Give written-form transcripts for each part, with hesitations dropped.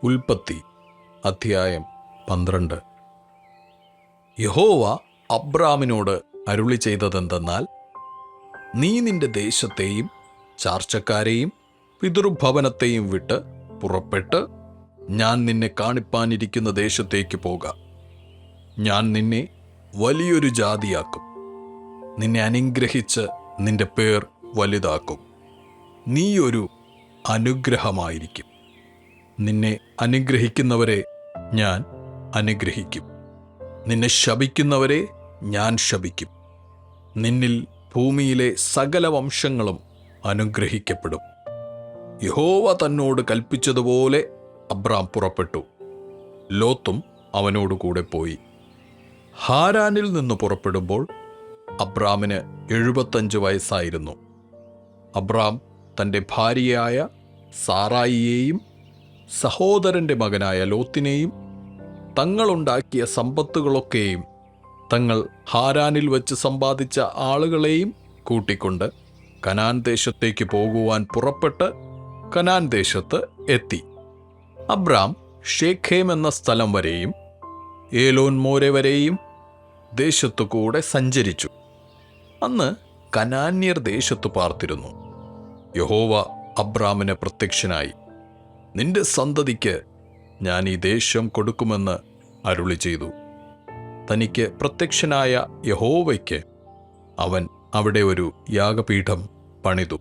ഉൽപ്പത്തി അധ്യായം 12. യഹോവ അബ്രാമിനോട് അരുളി ചെയ്തതെന്തെന്നാൽ, നീ നിന്റെ ദേശത്തെയും ചാർച്ചക്കാരെയും പിതൃഭവനത്തെയും വിട്ട് പുറപ്പെട്ട് ഞാൻ നിന്നെ കാണിപ്പാനിരിക്കുന്ന ദേശത്തേക്ക് പോക. ഞാൻ നിന്നെ വലിയൊരു ജാതിയാക്കും, നിന്നെ അനുഗ്രഹിച്ച് നിന്റെ പേർ വലുതാക്കും. നീ ഒരു അനുഗ്രഹമായിരിക്കും. നിന്നെ അനുഗ്രഹിക്കുന്നവരെ ഞാൻ അനുഗ്രഹിക്കും, നിന്നെ ശപിക്കുന്നവരെ ഞാൻ ശപിക്കും. നിന്നിൽ ഭൂമിയിലെ സകല വംശങ്ങളും അനുഗ്രഹിക്കപ്പെടും. യഹോവ തന്നോട് കൽപ്പിച്ചതുപോലെ അബ്രാം പുറപ്പെട്ടു. ലോത്തും അവനോടുകൂടെ പോയി. ഹാരാനിൽ നിന്ന് പുറപ്പെടുമ്പോൾ അബ്രാമിന് 75 വയസ്സായിരുന്നു. അബ്രാം തൻ്റെ ഭാര്യയായ സാറായിയെയും സഹോദരൻ്റെ മകനായ ലോത്തിനെയും തങ്ങളുണ്ടാക്കിയ സമ്പത്തുകളൊക്കെയും തങ്ങൾ ഹാരാനിൽ വച്ച് സമ്പാദിച്ച ആളുകളെയും കൂട്ടിക്കൊണ്ട് കനാൻ ദേശത്തേക്ക് പോകുവാൻ പുറപ്പെട്ട് കനാൻ ദേശത്ത് എത്തി. അബ്രാം ഷേഖേം എന്ന സ്ഥലം വരെയും ഏലോൻ മോരെ വരെയും ദേശത്തുകൂടെ സഞ്ചരിച്ചു. അന്ന് കനാന്യർ ദേശത്തു പാർത്തിരുന്നു. യഹോവ അബ്രാമിന് പ്രത്യക്ഷനായി, നിന്റെ സന്തതിക്ക് ഞാൻ ഈ ദേശം കൊടുക്കുമെന്ന് അരുളി ചെയ്തു. തനിക്ക് പ്രത്യക്ഷനായ യഹോവയ്ക്ക് അവൻ അവിടെ ഒരു യാഗപീഠം പണിതു.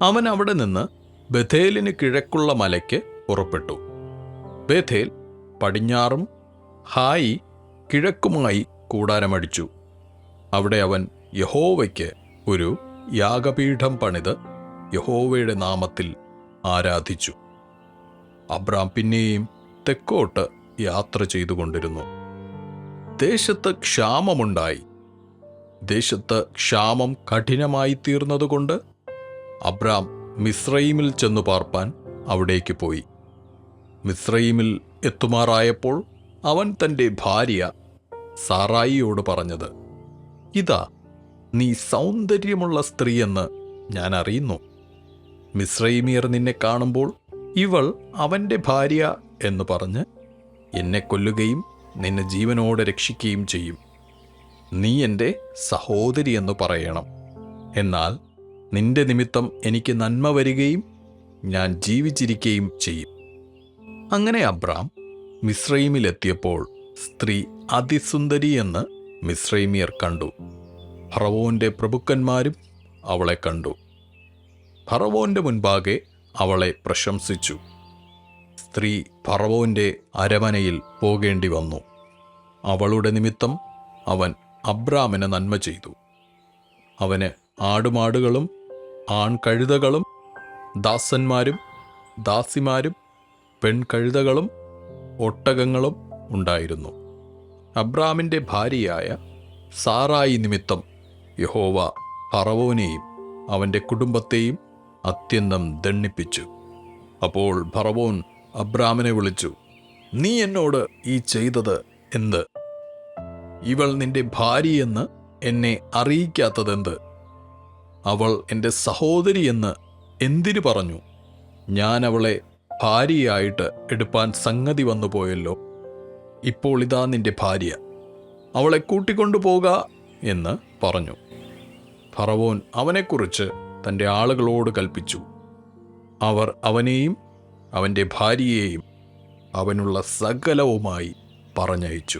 അവൻ അവിടെ നിന്ന് ബഥേലിന് കിഴക്കുള്ള മലയ്ക്ക് പുറപ്പെട്ടു. ബഥേൽ പടിഞ്ഞാറും ഹായി കിഴക്കുമായി കൂടാരമടിച്ചു. അവിടെ അവൻ യഹോവയ്ക്ക് ഒരു യാഗപീഠം പണിത് യഹോവയുടെ നാമത്തിൽ ആരാധിച്ചു. അബ്രാം പിന്നെയും തെക്കോട്ട് യാത്ര ചെയ്തുകൊണ്ടിരുന്നു. ദേശത്ത് ക്ഷാമമുണ്ടായി. ദേശത്ത് ക്ഷാമം കഠിനമായി തീർന്നതുകൊണ്ട് അബ്രാം മിസ്രയീമിൽ ചെന്നു പാർപ്പാൻ അവിടേക്ക് പോയി. മിസ്രയീമിൽ എത്തുമാറായപ്പോൾ അവൻ തൻ്റെ ഭാര്യ സാറായിയോട് പറഞ്ഞത്, ഇതാ, നീ സൗന്ദര്യമുള്ള സ്ത്രീയെന്ന് ഞാൻ അറിയുന്നു. മിസ്രയീമിയർ നിന്നെ കാണുമ്പോൾ ഇവൾ അവൻ്റെ ഭാര്യ എന്ന് പറഞ്ഞ് എന്നെ കൊല്ലുകയും നിന്നെ ജീവനോടെ രക്ഷിക്കുകയും ചെയ്യും. നീ എൻ്റെ സഹോദരി എന്ന് പറയണം. എന്നാൽ നിന്റെ നിമിത്തം എനിക്ക് നന്മ വരികയും ഞാൻ ജീവിച്ചിരിക്കുകയും ചെയ്യും. അങ്ങനെ അബ്രാം മിസ്രയീമിലെത്തിയപ്പോൾ സ്ത്രീ അതിസുന്ദരി എന്ന് മിസ്രയീമിയർ കണ്ടു. ഫറവോന്റെ പ്രഭുക്കന്മാരും അവളെ കണ്ടു. ഫറവോന്റെ മുൻപാകെ അവളെ പ്രശംസിച്ചു. സ്ത്രീ ഫറവോന്റെ അരമനയിൽ പോകേണ്ടി വന്നു. അവളുടെ നിമിത്തം അവൻ അബ്രാമിന് നന്മ ചെയ്തു. അവന് ആടുമാടുകളും ആൺകഴുതകളും ദാസന്മാരും ദാസിമാരും പെൺകഴുതകളും ഒട്ടകങ്ങളും ഉണ്ടായിരുന്നു. അബ്രാമിൻ്റെ ഭാര്യയായ സാറായി നിമിത്തം യഹോവ ഫറവോനെയും അവൻ്റെ കുടുംബത്തെയും അത്യന്തം ദണ്ഡിപ്പിച്ചു. അപ്പോൾ ഫറവോൻ അബ്രാമിനെ വിളിച്ചു, നീ എന്നോട് ഈ ചെയ്തത് എന്ത്? ഇവൾ നിന്റെ ഭാര്യയെന്ന് എന്നെ അറിയിക്കാത്തതെന്ത്? അവൾ എൻ്റെ സഹോദരി എന്ന് എന്തിനു പറഞ്ഞു? ഞാൻ അവളെ ഭാര്യയായിട്ട് എടുപ്പാൻ സംഗതി വന്നു പോയല്ലോ. ഇപ്പോൾ ഇതാ നിന്റെ ഭാര്യ, അവളെ കൂട്ടിക്കൊണ്ടുപോക എന്ന് പറഞ്ഞു. ഫറവോൻ അവനെക്കുറിച്ച് തൻ്റെ ആളുകളോട് കൽപ്പിച്ചു. അവർ അവനെയും അവൻ്റെ ഭാര്യയെയും അവനുള്ള സകലവുമായി പറഞ്ഞയച്ചു.